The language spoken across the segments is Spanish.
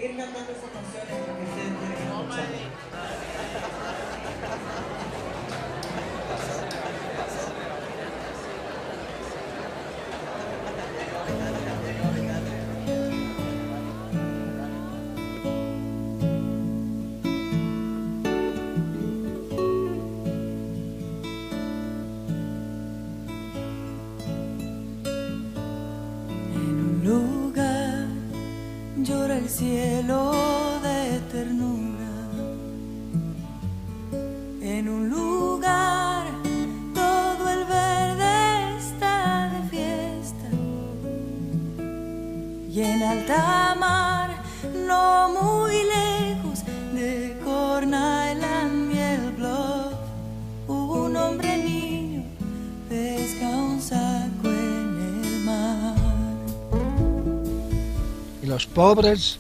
seguir cantando esas canciones que ustedes quieren escuchar. Lugar llora el cielo de ternura. En un lugar todo el verde está de fiesta. Y en alta mar, no muy lejos de Corn Island y el Bluff, un hombre niño pesca un saco en el mar. Y los pobres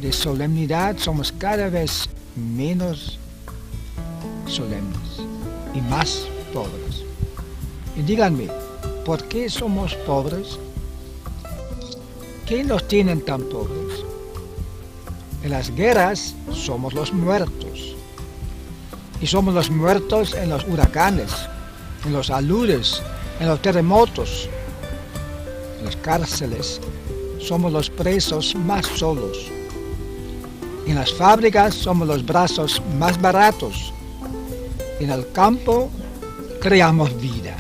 de solemnidad somos cada vez menos solemnes y más pobres. Y díganme, ¿por qué somos pobres? ¿Qué nos tienen tan pobres? En las guerras somos los muertos. Y somos los muertos en los huracanes, en los aludes, en los terremotos, en las cárceles. Somos los presos más solos. En las fábricas somos los brazos más baratos. En el campo creamos vida.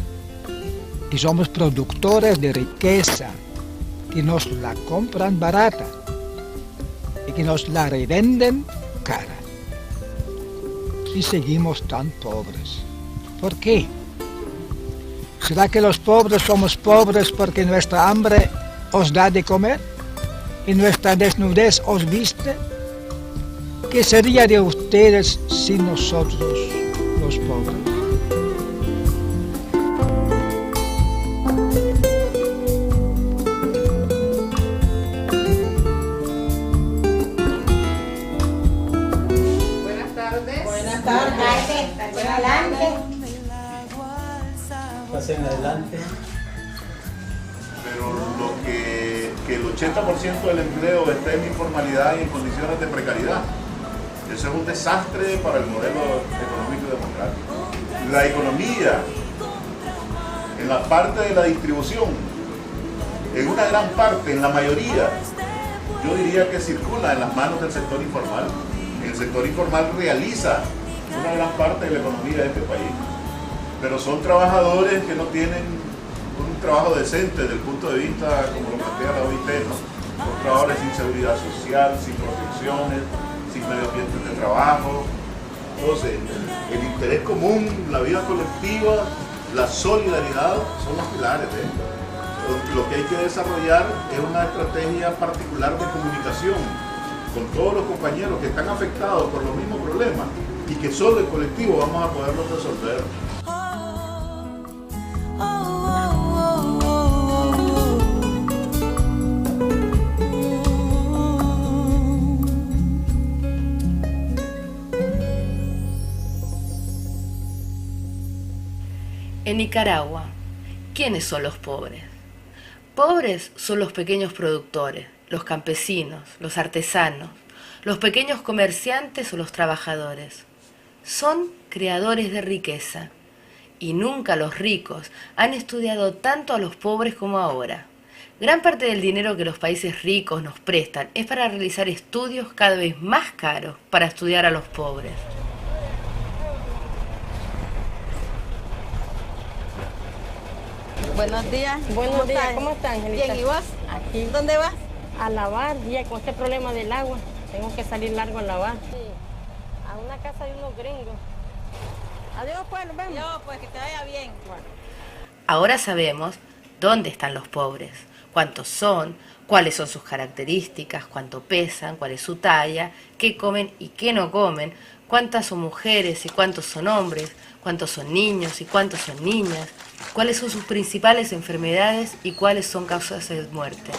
Y somos productores de riqueza que nos la compran barata y que nos la revenden cara. Y seguimos tan pobres. ¿Por qué? ¿Será que los pobres somos pobres porque nuestra hambre os da de comer y nuestra desnudez os viste? ¿Qué sería de ustedes sin nosotros, los pobres? Buenas tardes. Buenas tardes. Pasen adelante. Pasen adelante. Pero lo que el 80% del empleo está en informalidad y en condiciones de precariedad. Eso es un desastre para el modelo económico y democrático. La economía, en la parte de la distribución, en una gran parte, en la mayoría, yo diría que circula en las manos del sector informal. El sector informal realiza una gran parte de la economía de este país. Pero son trabajadores que no tienen un trabajo decente desde el punto de vista, como lo plantea la OIT, ¿no? Son trabajadores sin seguridad social, sin protecciones, sin medio ambiente de trabajo. Entonces, el interés común, la vida colectiva, la solidaridad son los pilares. Lo que hay que desarrollar es una estrategia particular de comunicación con todos los compañeros que están afectados por los mismos problemas y que solo en colectivo vamos a poderlos resolver. En Nicaragua, ¿quiénes son los pobres? Pobres son los pequeños productores, los campesinos, los artesanos, los pequeños comerciantes o los trabajadores. Son creadores de riqueza y nunca los ricos han estudiado tanto a los pobres como ahora. Gran parte del dinero que los países ricos nos prestan es para realizar estudios cada vez más caros para estudiar a los pobres. Buenos días. Buenos días, ¿cómo están, Angelita? Bien, ¿y vos? Aquí. ¿Dónde vas? A lavar, ya con este problema del agua. Tengo que salir largo a lavar. Sí. A una casa de unos gringos. Adiós, pues, nos vemos. Yo, pues que te vaya bien. Bueno. Ahora sabemos dónde están los pobres, cuántos son, cuáles son sus características, cuánto pesan, cuál es su talla, qué comen y qué no comen, cuántas son mujeres y cuántos son hombres, cuántos son niños y cuántos son niñas, cuáles son sus principales enfermedades y cuáles son causas de muerte.